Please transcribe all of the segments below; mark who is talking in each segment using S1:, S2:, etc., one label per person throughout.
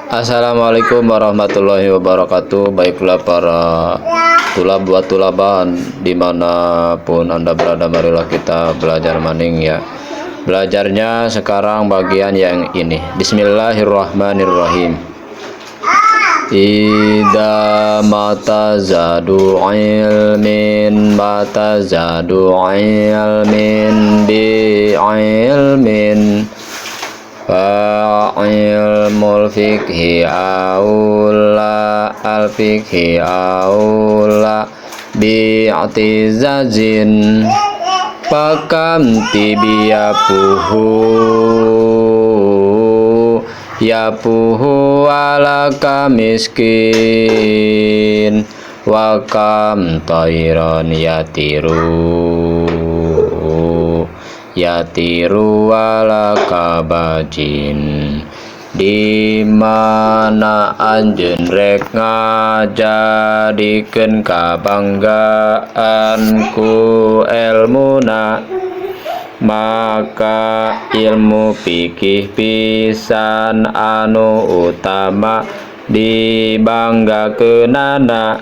S1: Assalamualaikum warahmatullahi wabarakatuh. Baiklah para tulab wa tulaban dimanapun anda berada, marilah kita belajar maning ya. Belajarnya sekarang bagian yang ini. Bismillahirrahmanirrahim. Ida mata zadu ilmin bi ilmin ilmul fikhi aula al fikhi aula bi'tizazin pakam yapuhu ala kamiskin wa kam tayran yatiru ala kabajin, di mana anjeun rek ngajadikeun kabanggaan ku ilmuna, maka ilmu fikih pisan anu utama dibanggakeunana.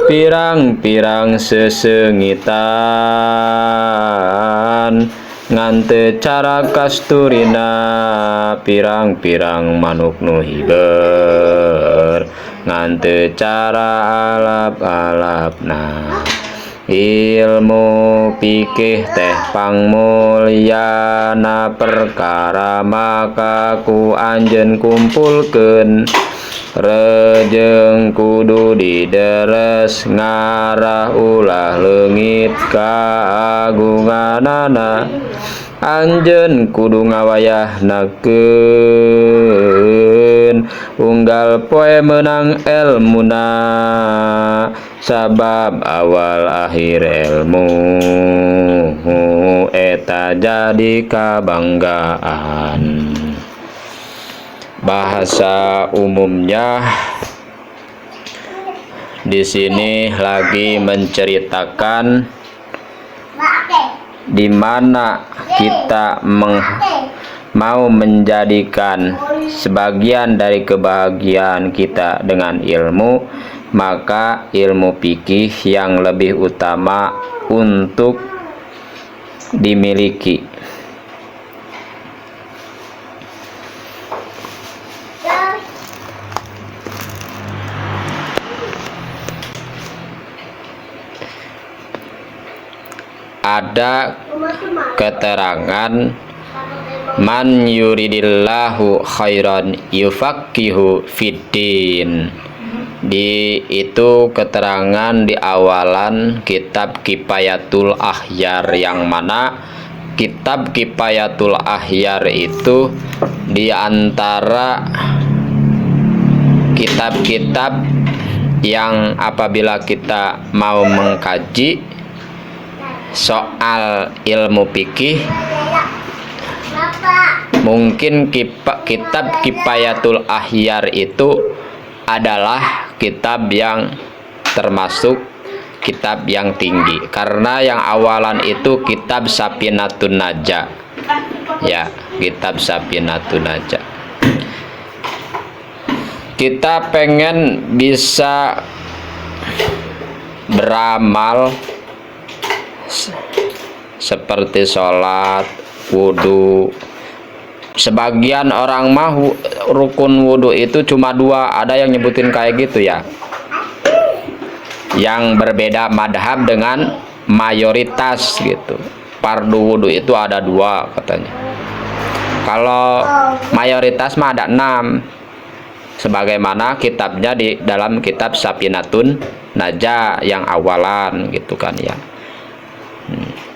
S1: Pirang-pirang sesengitan ngan teu cara kasturina, pirang-pirang manuk nu hiber ngan teu cara alap-alapna. Ilmu fikih teh pangmulyana perkara, maka ku anjeun kumpulkeun rejeng kudu dideres ngarah ulah leungit kaagunganana. Anjeun kudu ngawayahnakeun unggal poe menang elmuna, sabab awal akhir ilmu eta jadi kabanggaan. Bahasa umumnya di sini lagi menceritakan di mana kita mau menjadikan sebagian dari kebahagiaan kita dengan ilmu, maka ilmu fikih yang lebih utama untuk dimiliki. Ada keterangan man yuridillahu khairan yufaqihu fiddin. Itu keterangan di awalan kitab Kifayatul Akhyar, yang mana kitab Kifayatul Akhyar itu di antara kitab-kitab yang apabila kita mau mengkaji soal ilmu fikih, mungkin kitab Kifayatul Akhyar itu adalah kitab yang termasuk kitab yang tinggi, karena yang awalan itu kitab Safinatun Najah ya, kitab Safinatun Najah. Kita pengen bisa beramal seperti sholat, wudhu. Sebagian orang mah rukun wudhu itu cuma 2, ada yang nyebutin kayak gitu ya, yang berbeda madhab dengan mayoritas gitu. Fardu wudhu itu ada 2 katanya. Kalau mayoritas mah ada 6, sebagaimana kitabnya di dalam kitab Safinatun Najah yang awalan gitu kan ya.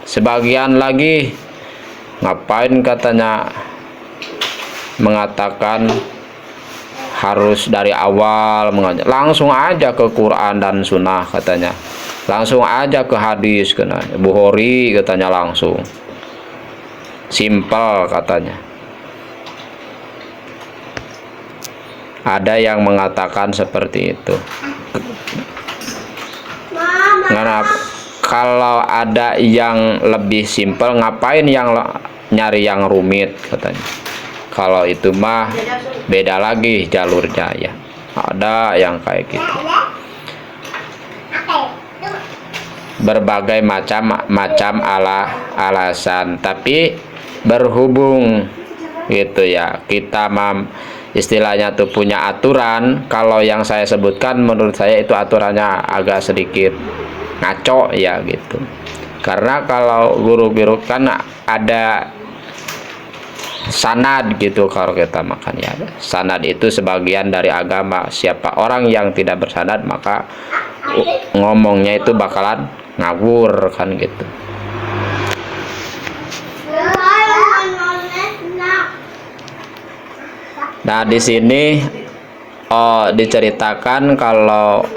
S1: Sebagian lagi ngapain katanya mengatakan harus dari awal mengajar, langsung aja ke Quran dan Sunnah katanya, langsung aja ke hadis katanya, Bukhari katanya, langsung simpel katanya. Ada yang mengatakan seperti itu. Kenapa? Kalau ada yang lebih simpel, ngapain yang nyari yang rumit katanya. Kalau itu mah beda lagi jalurnya ya. Ada yang kayak gitu. Berbagai macam alasan, tapi berhubung gitu ya, kita istilahnya tuh punya aturan. Kalau yang saya sebutkan menurut saya itu aturannya agak sedikit ngaco ya gitu. Karena kalau guru-guru kan ada sanad gitu, kalau kita makan ya, sanad itu sebagian dari agama. Siapa orang yang tidak bersanad maka ngomongnya itu bakalan ngawur kan gitu. Nah, di sini diceritakan kalau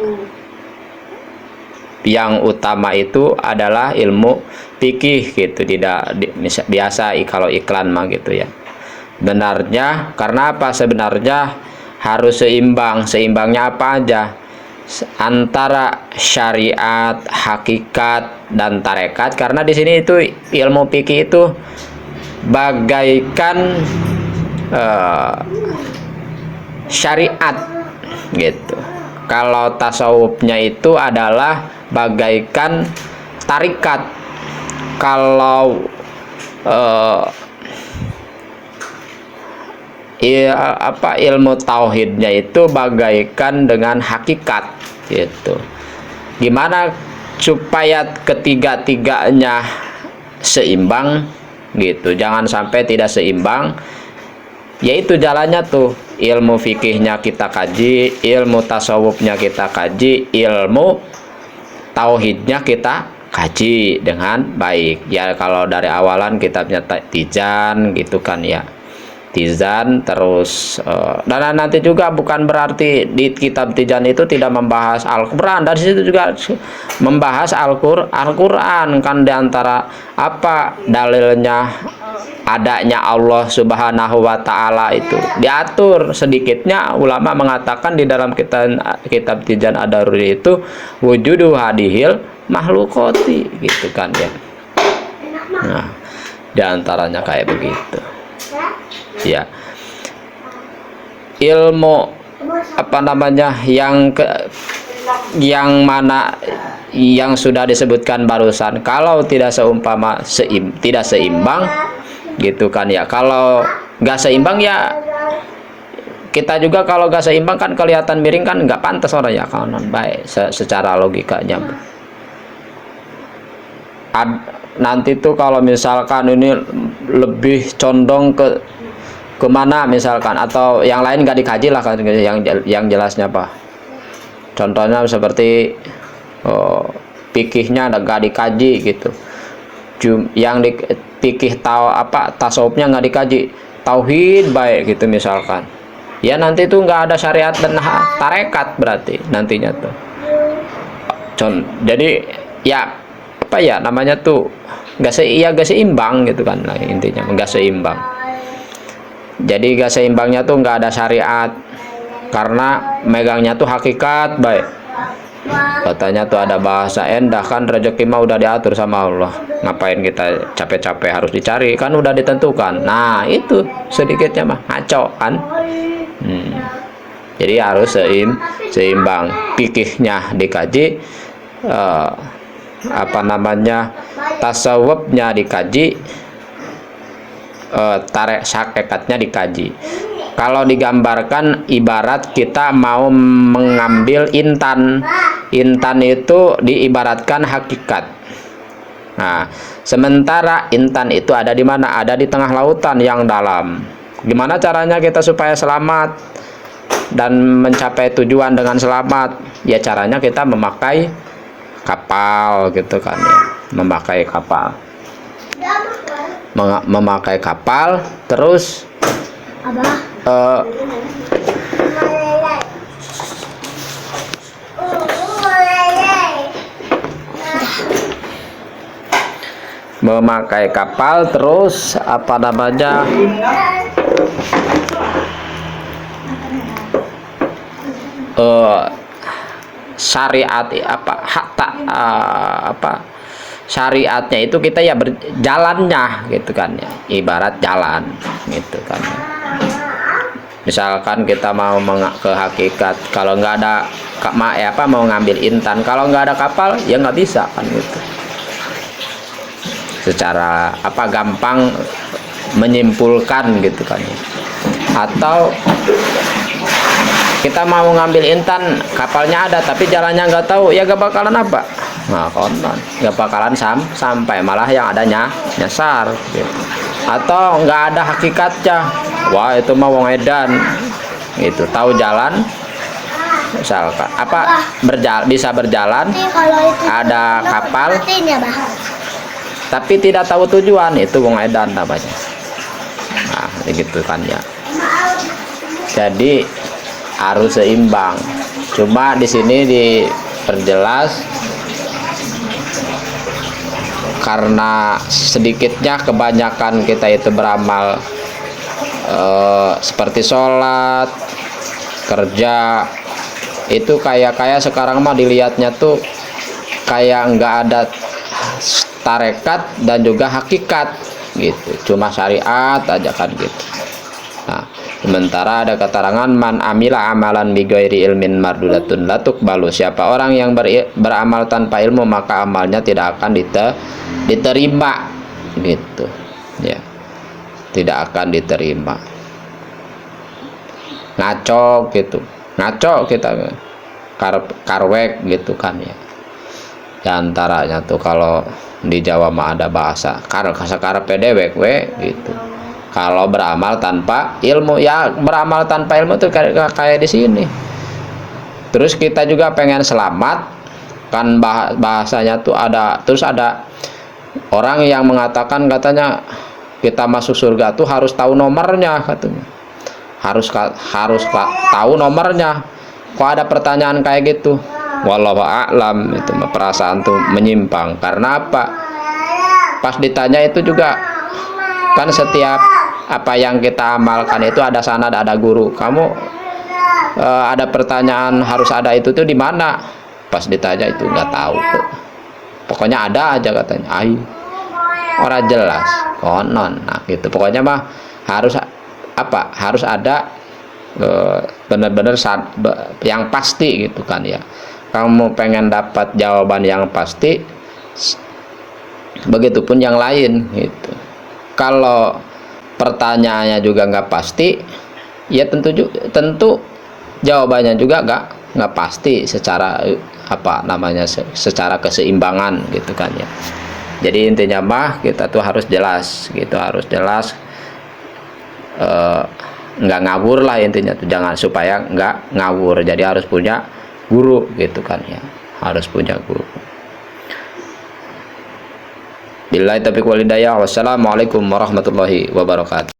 S1: yang utama itu adalah ilmu fikih gitu, tidak biasa kalau iklan mah gitu ya. Benarnya karena apa? Sebenarnya harus seimbang. Seimbangnya apa aja? Antara syariat, hakikat, dan tarekat. Karena di sini itu ilmu fikih itu bagaikan syariat gitu. Kalau tasawufnya itu adalah bagaikan tarikat. Kalau ilmu tauhidnya itu bagaikan dengan hakikat gitu. Gimana supaya ketiga-tiganya seimbang gitu, jangan sampai tidak seimbang. Yaitu jalannya tuh, ilmu fikihnya kita kaji, ilmu tasawufnya kita kaji, ilmu tauhidnya kita kaji dengan baik ya. Kalau dari awalan kitabnya Tizan gitu kan ya, Tizan terus dan nanti juga bukan berarti di kitab Tizan itu tidak membahas Al-Quran. Dari situ juga membahas Al-Quran kan, diantara apa dalilnya adanya Allah Subhanahu wa Ta'ala itu diatur. Sedikitnya ulama mengatakan di dalam kitab Tizan Ad-Daruri itu wujudu hadihil makhlukoti gitu kan ya. Nah, diantaranya kayak begitu ya. Ilmu apa namanya yang mana yang sudah disebutkan barusan, kalau tidak seumpama tidak seimbang gitu kan ya. Kalau nggak seimbang ya, kita juga kalau nggak seimbang kan kelihatan miring kan, nggak pantas orang ya kanan baik secara logikanya. Nanti tuh kalau misalkan ini lebih condong ke kemana misalkan, atau yang lain nggak dikaji lah kan, yang jelasnya apa, contohnya seperti fikihnya nggak dikaji gitu, yang di fikih tasawufnya nggak dikaji, tauhid baik gitu misalkan ya, nanti tuh nggak ada syariat dan tarekat berarti nantinya tuh. Jadi ya apa ya namanya tuh, nggak seimbang gitu kan, nah, intinya nggak seimbang. Jadi gak seimbangnya tuh nggak ada syariat, karena megangnya tuh hakikat baik. Katanya tuh ada bahasa endah kan, rezeki mah udah diatur sama Allah, ngapain kita capek-capek harus dicari, kan udah ditentukan. Nah itu sedikitnya mah ngaco kan. Jadi harus seimbang, fikihnya dikaji, apa namanya tasawufnya dikaji, hakikatnya dikaji. Kalau digambarkan ibarat kita mau mengambil intan itu diibaratkan hakikat. Nah, sementara intan itu ada di mana? Ada di tengah lautan yang dalam. Gimana caranya kita supaya selamat dan mencapai tujuan dengan selamat? Ya caranya kita memakai kapal gitu kan ya, memakai kapal. Memakai kapal terus memakai kapal terus apa namanya syariat syariatnya itu kita ya berjalannya gitu kan ya, ibarat jalan gitu kan ya. Misalkan kita mau ke hakikat, kalau nggak ada mau ngambil intan, kalau nggak ada kapal ya nggak bisa kan gitu. Secara gampang menyimpulkan gitu kan ya. Atau kita mau ngambil intan, kapalnya ada tapi jalannya nggak tahu, ya gak bakalan konon nggak bakalan sampai, malah yang adanya nyasar gitu. Atau nggak ada hakikatnya, wah itu mau wong edan itu tahu jalan, misalkan bisa berjalan, ada kapal tapi tidak tahu tujuan, itu wong edan namanya. Nah gitu kan ya. Jadi harus seimbang. Cuma di sini diperjelas karena sedikitnya kebanyakan kita itu beramal seperti sholat, kerja, itu kayak sekarang mah dilihatnya tuh kayak nggak ada tarekat dan juga hakikat gitu, cuma syariat aja kan gitu. Nah, sementara ada keterangan man amila amalan bi ghairi ilmin mardudatun latuk balu, siapa orang yang beramal tanpa ilmu maka amalnya tidak akan diterima gitu ya, tidak akan diterima. Ngaco kita karwek gitu kan ya. Di antaranya tuh kalau di Jawa mah ada bahasa karepe dewek we gitu. Kalau beramal tanpa ilmu, ya beramal tanpa ilmu tuh kayak di sini. Terus kita juga pengen selamat kan, bahasanya tuh terus ada orang yang mengatakan katanya kita masuk surga tuh harus tahu nomornya katanya. Harus tahu nomornya. Kok ada pertanyaan kayak gitu? Wallahu a'lam, itu perasaan tuh menyimpang. Karena apa? Pas ditanya itu juga kan setiap apa yang kita amalkan itu ada sanad, ada guru. Kamu ada pertanyaan harus ada itu tuh di mana? Pas ditanya itu nggak tahu. Pokoknya ada aja katanya. Orang jelas konon. Nah gitu. Pokoknya mah harus ada benar-benar yang pasti gitu kan ya. Kamu pengen dapat jawaban yang pasti, begitupun yang lain gitu. Kalau pertanyaannya juga nggak pasti, ya tentu jawabannya juga nggak pasti secara secara keseimbangan gitu kan ya. Jadi intinya mah kita tuh harus jelas gitu, nggak ngawur lah intinya tuh, jangan supaya nggak ngawur. Jadi harus punya guru gitu kan ya, harus punya guru. Billahi taufiq wal hidayah. Wassalamualaikum warahmatullahi wabarakatuh.